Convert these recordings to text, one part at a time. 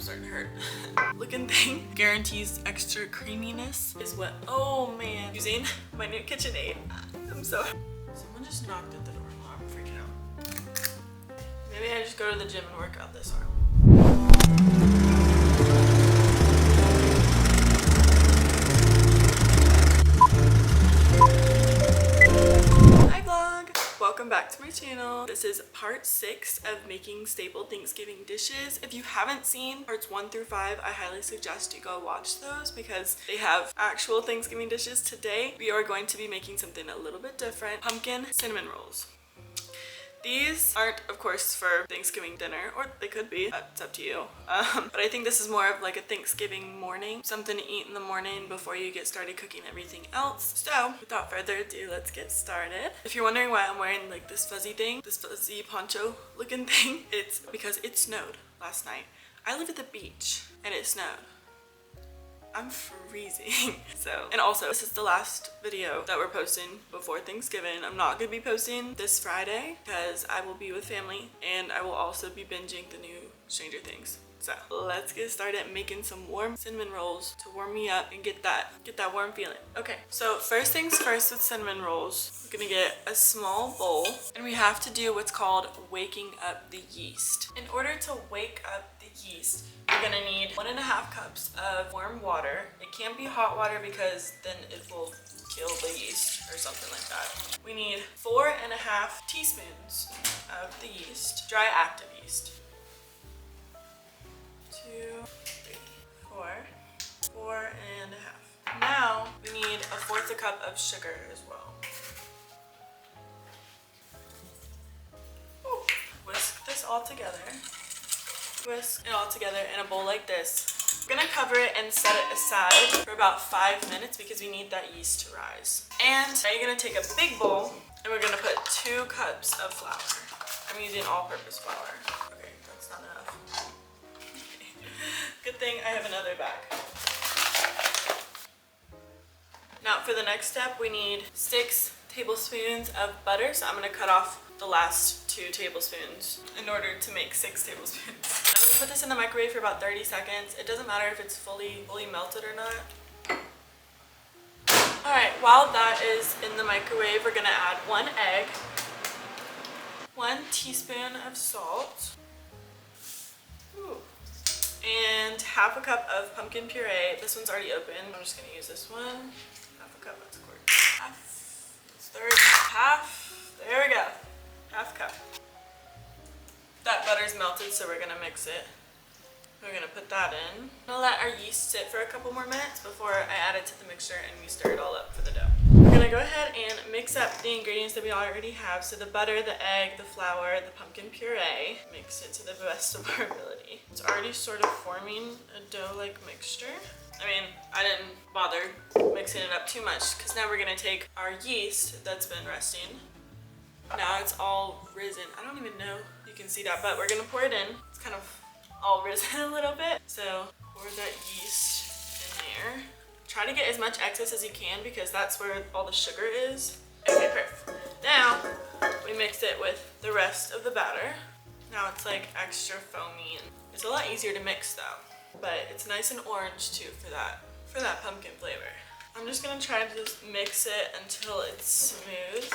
arm's starting to hurt. Looking thing guarantees extra creaminess is what, oh man, using my new KitchenAid. I'm so, someone just knocked at the door. I'm freaking out. Maybe I just go to the gym and work out this arm. Welcome back to my channel. This is part 6 of making staple Thanksgiving dishes. If you haven't seen parts 1 through 5, I highly suggest you go watch those because they have actual Thanksgiving dishes. Today, we are going to be making something a little bit different. Pumpkin cinnamon rolls. These aren't, of course, for Thanksgiving dinner, or they could be, that's up to you. But I think this is more of like a Thanksgiving morning, something to eat in the morning before you get started cooking everything else. So, without further ado, let's get started. If you're wondering why I'm wearing like this fuzzy thing, this fuzzy poncho looking thing, it's because it snowed last night. I live at the beach, and it snowed. I'm freezing. So, and also this is the last video that we're posting before Thanksgiving. I'm not gonna be posting this Friday because I will be with family and I will also be binging the new Stranger Things. So let's get started making some warm cinnamon rolls to warm me up and get that warm feeling. Okay, so first things first with cinnamon rolls, we're gonna get a small bowl and we have to do what's called waking up the yeast. In order to wake up the yeast, you're gonna need 1.5 cups of warm water. It can't be hot water because then it will kill the yeast or something like that. We need 4.5 teaspoons of the yeast, dry active yeast. 2, 3, 4, 4.5. Now we need 1/4 cup of sugar as well. Ooh. Whisk this all together. Whisk it all together in a bowl like this. We're gonna cover it and set it aside for about 5 minutes because we need that yeast to rise. And now you're gonna take a big bowl and we're gonna put 2 cups of flour. I'm using all-purpose flour. Okay, that's not enough. Good thing I have another bag. Now for the next step, we need 6 tablespoons of butter. So I'm gonna cut off the last 2 tablespoons in order to make 6 tablespoons. I'm gonna put this in the microwave for about 30 seconds. It doesn't matter if it's fully melted or not. All right, while that is in the microwave, we're gonna add 1 egg, 1 teaspoon of salt, and 1/2 cup of pumpkin puree. This one's already open. I'm just gonna use this one. 1/2 cup, that's a quart. Third, half. There we go. 1/2 cup. That butter's melted, so we're gonna mix it. We're gonna put that in. I'm gonna let our yeast sit for a couple more minutes before I add it to the mixture and we stir it all up for the dough. We're gonna go ahead and mix up the ingredients that we already have. So the butter, the egg, the flour, the pumpkin puree. Mix it to the best of our ability. It's already sort of forming a dough-like mixture. I mean, I didn't bother mixing it up too much because now we're gonna take our yeast that's been resting. Now it's all risen. I don't even know if you can see that, but we're gonna pour it in. It's kind of all risen a little bit. So pour that yeast in there. Try to get as much excess as you can because that's where all the sugar is. Okay, perfect. Now we mix it with the rest of the batter. Now it's like extra foamy and it's a lot easier to mix though. But it's nice and orange too for that pumpkin flavor. I'm just gonna try to just mix it until it's smooth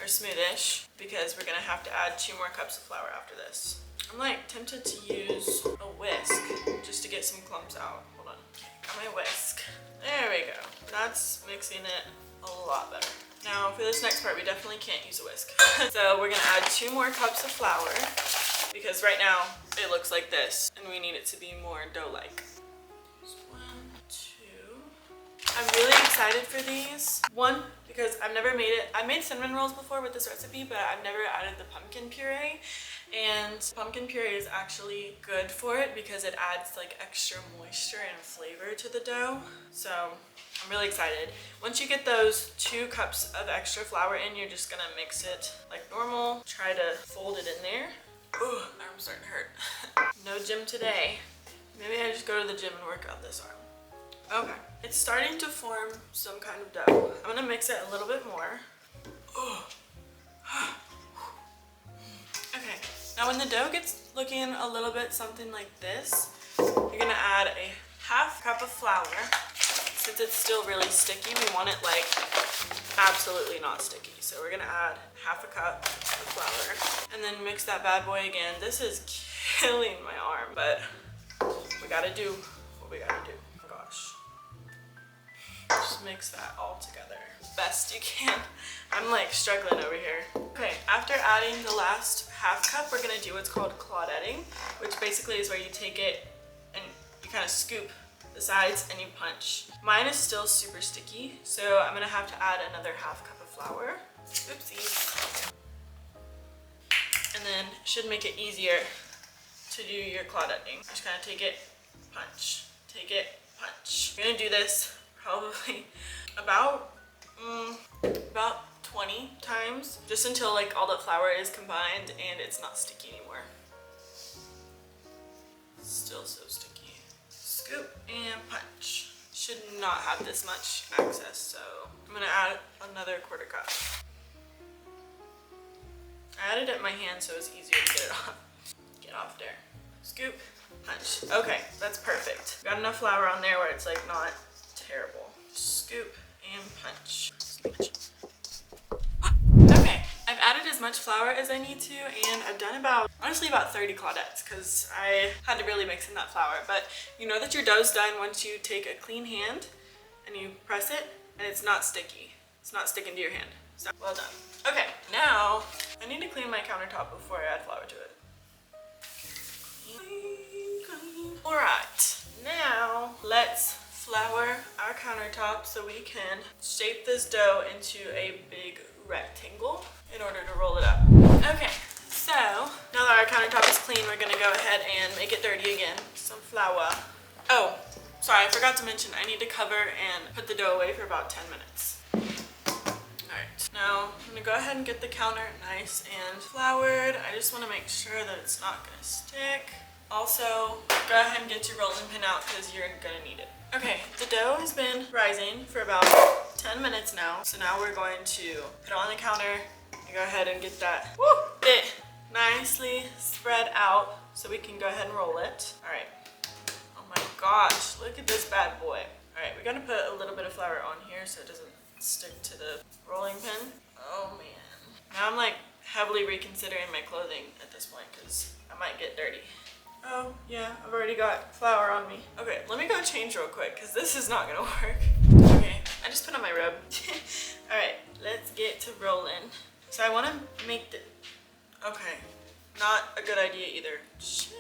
or smoothish because we're gonna have to add 2 more cups of flour after this. I'm like tempted to use a whisk just to get some clumps out. Hold on, got my whisk. There we go. That's mixing it a lot better. Now for this next part, we definitely can't use a whisk. So we're gonna add 2 more cups of flour because right now it looks like this and we need it to be more dough-like. 1, 2. I'm really excited for these. 1, because I've never made it. I made cinnamon rolls before with this recipe, but I've never added the pumpkin puree. And pumpkin puree is actually good for it because it adds like extra moisture and flavor to the dough. So I'm really excited. Once you get those 2 cups of extra flour in, you're just gonna mix it like normal. Try to fold it in there. Ooh, my arm's starting to hurt. No gym today. Maybe I just go to the gym and work out this arm. Okay, it's starting to form some kind of dough. I'm gonna mix it a little bit more. Oh. Okay, Now when the dough gets looking a little bit something like this, you're gonna add a half cup of flour. Since it's still really sticky, we want it like absolutely not sticky. So we're gonna add half a cup of flour and then mix that bad boy again. This is killing my arm, but we gotta do what we gotta do. Oh gosh. Just mix that all together best you can. I'm like struggling over here. Okay, after adding the last half cup, we're gonna do what's called claudetting, which basically is where you take it and you kind of scoop the sides and you punch. Mine is still super sticky, so I'm gonna have to add another half cup of flour. Oopsies. And then it should make it easier to do your claudetting. Just kind of take it, punch, take it, punch. You're gonna do this probably about 20 times, just until like all the flour is combined and it's not sticky anymore. Still so sticky. Scoop and punch. Should not have this much excess, so I'm gonna add another quarter cup. I added it in my hand so it's easier to get it off. Get off there. Scoop, punch. Okay, that's perfect. Got enough flour on there where it's like not terrible. Scoop and punch. Okay, I've added as much flour as I need to, and I've done honestly about 30 claudettes because I had to really mix in that flour. But you know that your dough's done once you take a clean hand and you press it and it's not sticky. It's not sticking to your hand. So well done. Okay, now I need to clean my countertop before I add flour to it. Alright, now let's flour our countertop so we can shape this dough into a big rectangle in order to roll it up. Okay, so now that our countertop is clean, we're gonna go ahead and make it dirty again. Some flour. Oh, sorry, I forgot to mention I need to cover and put the dough away for about 10 minutes. Alright, now I'm gonna go ahead and get the counter nice and floured. I just want to make sure that it's not gonna stick. Also, go ahead and get your rolling pin out because you're gonna need it. Okay, the dough has been rising for about 10 minutes now. So now we're going to put it on the counter and go ahead and get that bit nicely spread out so we can go ahead and roll it. All right. Oh my gosh, look at this bad boy. All right, we're gonna put a little bit of flour on here so it doesn't stick to the rolling pin. Oh man. Now I'm like heavily reconsidering my clothing at this point because I might get dirty. Oh, yeah, I've already got flour on me. Okay, let me go change real quick because this is not gonna work. Okay, I just put on my robe. All right, let's get to rolling. So I wanna make the, okay, not a good idea either. Shoot.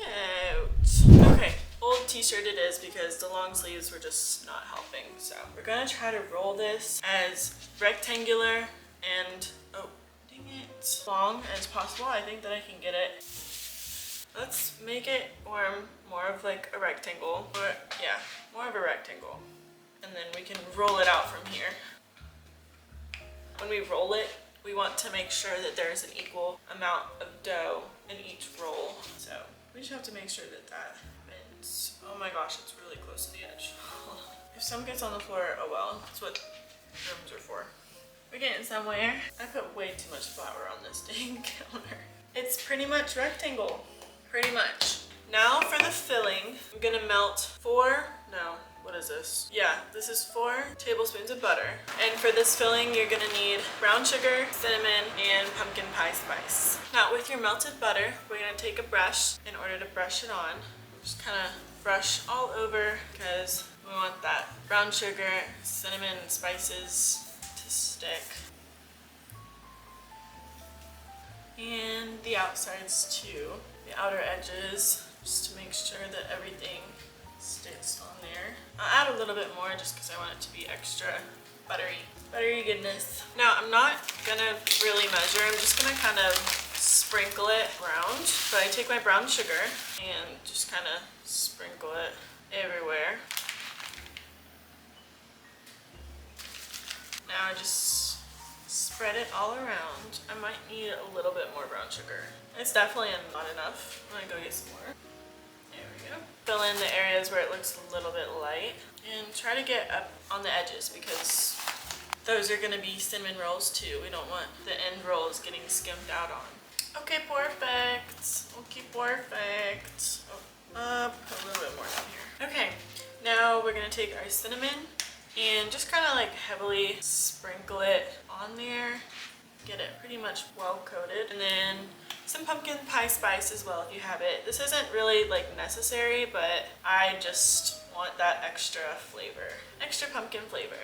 Okay, old t-shirt it is because the long sleeves were just not helping. So we're gonna try to roll this as rectangular and, oh, dang it, long as possible. I think that I can get it. Let's make it form more of like a rectangle, or yeah, more of a rectangle. And then we can roll it out from here. When we roll it, we want to make sure that there's an equal amount of dough in each roll. So we just have to make sure that that happens. Oh my gosh, it's really close to the edge. If some gets on the floor, oh well, that's what rooms are for. We're getting somewhere. I put way too much flour on this dang counter. It's pretty much rectangle. Pretty much. Now for the filling, I'm gonna melt what is this? Yeah, this is 4 tablespoons of butter. And for this filling, you're gonna need brown sugar, cinnamon, and pumpkin pie spice. Now with your melted butter, we're gonna take a brush in order to brush it on. Just kind of brush all over because we want that brown sugar, cinnamon, and spices to stick. And the outsides too. The outer edges, just to make sure that everything sticks on there. I'll add a little bit more just because I want it to be extra buttery goodness. Now I'm not gonna really measure, I'm just gonna kind of sprinkle it around. So I take my brown sugar and just kind of sprinkle it everywhere. Now I just spread it all around. I might need a little bit more brown sugar. It's definitely not enough. I'm gonna go get some more. There we go. Fill in the areas where it looks a little bit light and try to get up on the edges because those are gonna be cinnamon rolls too. We don't want the end rolls getting skimmed out on. Okay, perfect. Okay, perfect. Oh, put a little bit more down here. Okay, now we're gonna take our cinnamon and just kind of like heavily sprinkle it on there. Get it pretty much well coated, and then some pumpkin pie spice as well if you have it. This isn't really like necessary, but I just want that extra flavor, extra pumpkin flavor.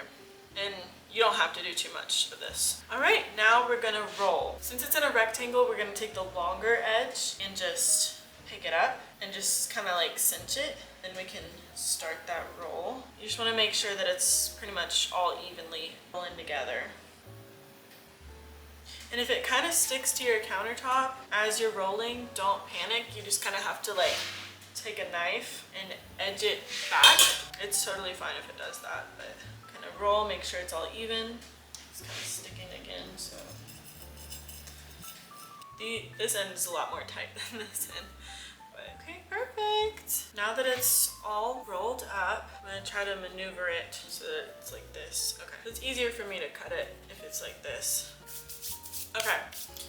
And you don't have to do too much of this. All right, now we're gonna roll. Since it's in a rectangle, we're gonna take the longer edge and just pick it up and just kind of like cinch it. Then we can start that roll. You just wanna make sure that it's pretty much all evenly rolling together. And if it kind of sticks to your countertop as you're rolling, don't panic. You just kind of have to like take a knife and edge it back. It's totally fine if it does that, but kind of roll, make sure it's all even. It's kind of sticking again, so. This end is a lot more tight than this end. But okay, perfect. Now that it's all rolled up, I'm gonna try to maneuver it so that it's like this. Okay, it's easier for me to cut it if it's like this. Okay,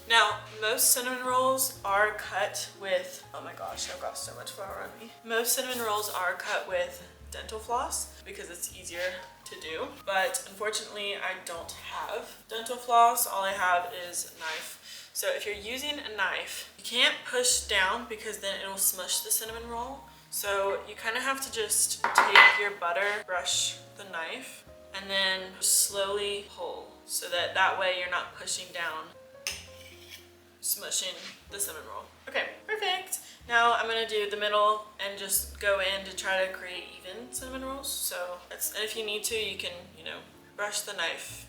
now most cinnamon rolls are cut with, oh my gosh, I've got so much flour on me. Most cinnamon rolls are cut with dental floss because it's easier to do, but unfortunately I don't have dental floss. All I have is a knife. So if you're using a knife, you can't push down because then it'll smush the cinnamon roll. So you kind of have to just take your butter, brush the knife, and then slowly pull so that way you're not pushing down, smushing the cinnamon roll. Okay, perfect. Now I'm gonna do the middle and just go in to try to create even cinnamon rolls. So and if you need to, you can, you know, brush the knife.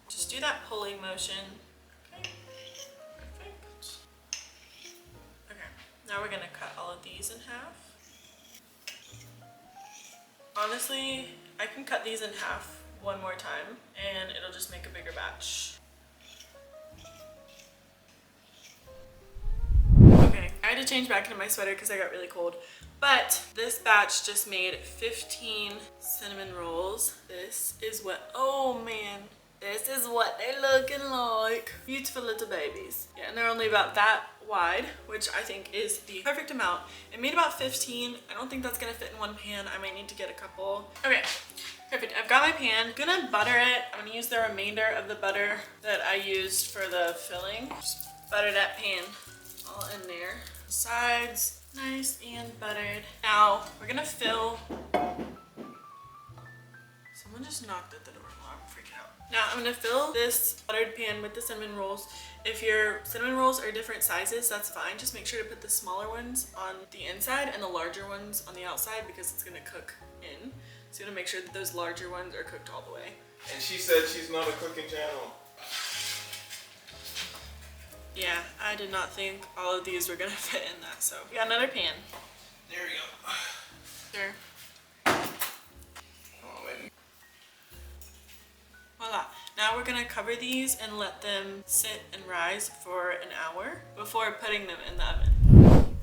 Just do that pulling motion. Okay, perfect. Okay, now we're gonna cut all of these in half. Honestly, I can cut these in half one more time and it'll just make a bigger batch. Okay, I had to change back into my sweater because I got really cold. But this batch just made 15 cinnamon rolls. This is what, oh man, this is what they're looking like. Beautiful little babies. Yeah, and they're only about that wide, which I think is the perfect amount. It made about 15. I don't think that's gonna fit in one pan. I might need to get a couple. Okay, perfect. I've got my pan. I'm gonna butter it. I'm gonna use the remainder of the butter that I used for the filling. Just butter that pan all in there. Sides, nice and buttered. Now we're gonna fill. Someone just knocked at the door. I'm freaking out. Now I'm gonna fill this buttered pan with the cinnamon rolls. If your cinnamon rolls are different sizes, that's fine. Just make sure to put the smaller ones on the inside and the larger ones on the outside because it's gonna cook in. So you gotta make sure that those larger ones are cooked all the way. And she said she's not a cooking channel. Yeah, I did not think all of these were gonna fit in that, so we got another pan. There we go. Sure. Voila. Now we're gonna cover these and let them sit and rise for an hour before putting them in the oven.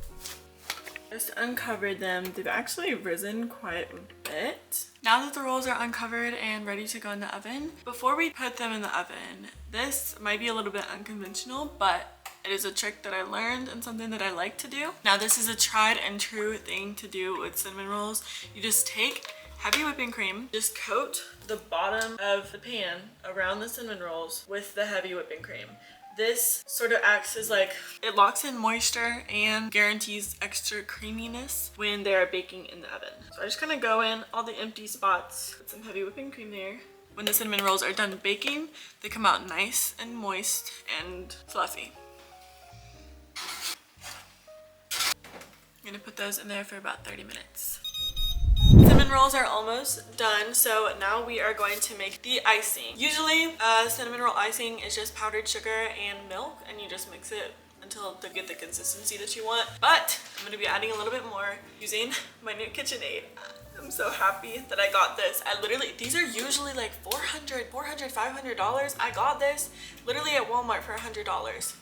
Just uncovered them. They've actually risen quite a bit. Now that the rolls are uncovered and ready to go in the oven, before we put them in the oven, this might be a little bit unconventional, but it is a trick that I learned and something that I like to do. Now this is a tried and true thing to do with cinnamon rolls. You just take heavy whipping cream, just coat the bottom of the pan around the cinnamon rolls with the heavy whipping cream. This sort of acts as like, it locks in moisture and guarantees extra creaminess when they're baking in the oven. So I just kind of go in all the empty spots, put some heavy whipping cream there. When the cinnamon rolls are done baking, they come out nice and moist and fluffy. I'm gonna put those in there for about 30 minutes. Cinnamon rolls are almost done, so now we are going to make the icing. Usually, cinnamon roll icing is just powdered sugar and milk, and you just mix it until to get the consistency that you want. But I'm gonna be adding a little bit more using my new KitchenAid. I'm so happy that I got this. These are usually like $400, $500. I got this literally at Walmart for $100.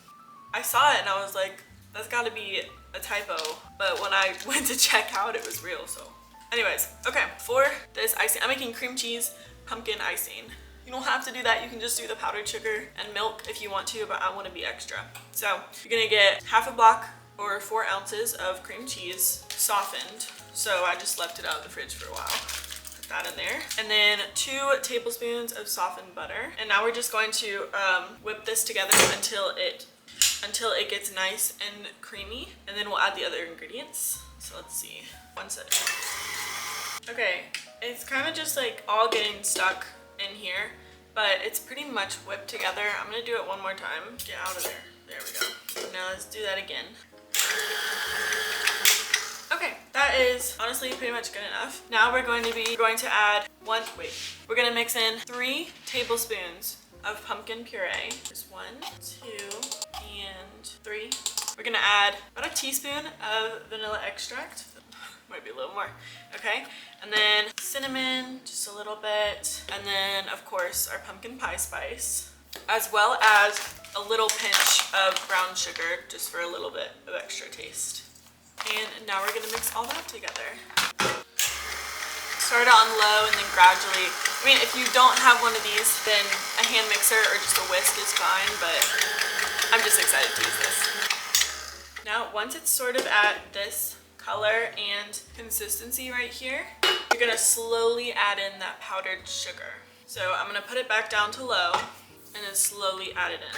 I saw it and I was like, that's gotta be a typo. But when I went to check out, it was real, so. Anyways, okay, for this icing, I'm making cream cheese pumpkin icing. You don't have to do that. You can just do the powdered sugar and milk if you want to, but I want to be extra. So you're gonna get half a block or 4 ounces of cream cheese softened. So I just left it out of the fridge for a while. Put that in there. And then 2 tablespoons of softened butter. And now we're just going to whip this together until it gets nice and creamy. And then we'll add the other ingredients. So let's see. One second. Okay, it's kind of just like all getting stuck in here, but it's pretty much whipped together. I'm gonna do it one more time. Get out of there. There we go. Now let's do that again. Okay, that is honestly pretty much good enough. Now we're going to add we're gonna mix in 3 tablespoons of pumpkin puree. Just 1, 2, and 3. We're gonna add about a teaspoon of vanilla extract. Might be a little more. Okay, and then cinnamon, just a little bit, and then of course our pumpkin pie spice, as well as a little pinch of brown sugar, just for a little bit of extra taste. And now we're gonna mix all that together. Start it on low and then gradually, I mean, if you don't have one of these, then a hand mixer or just a whisk is fine, but I'm just excited to use this. Now, once it's sort of at this color and consistency right here, you're gonna slowly add in that powdered sugar. So I'm gonna put it back down to low and then slowly add it in.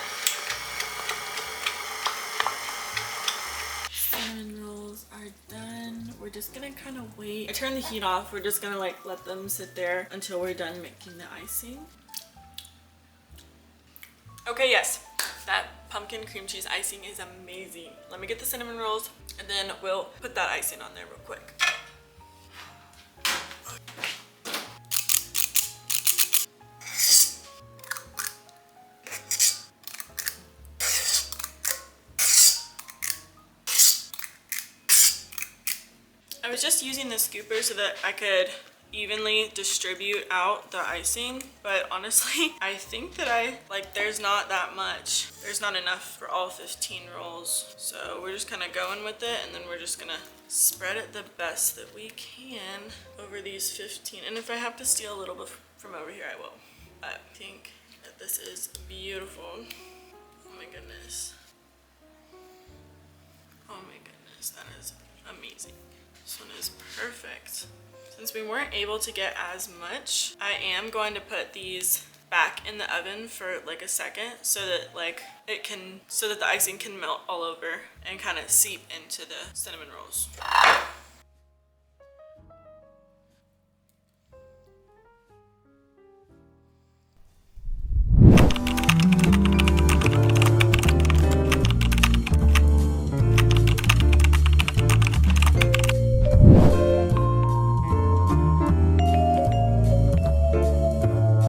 Cinnamon rolls are done. We're just gonna kind of wait. I turned the heat off. We're just gonna like let them sit there until we're done making the icing. Okay, yes, that pumpkin cream cheese icing is amazing. Let me get the cinnamon rolls and then we'll put that icing on there real quick. I was just using the scooper so that I could evenly distribute out the icing, but honestly I think that there's not that much. There's not enough for all 15 rolls, so we're just kind of going with it, and then we're just gonna spread it the best that we can over these 15, and if I have to steal a little bit from over here I will. I think that this is beautiful. Oh my goodness, oh my goodness, that is amazing. This one is perfect. Since we weren't able to get as much, I am going to put these back in the oven for like a second so that the icing can melt all over and kind of seep into the cinnamon rolls.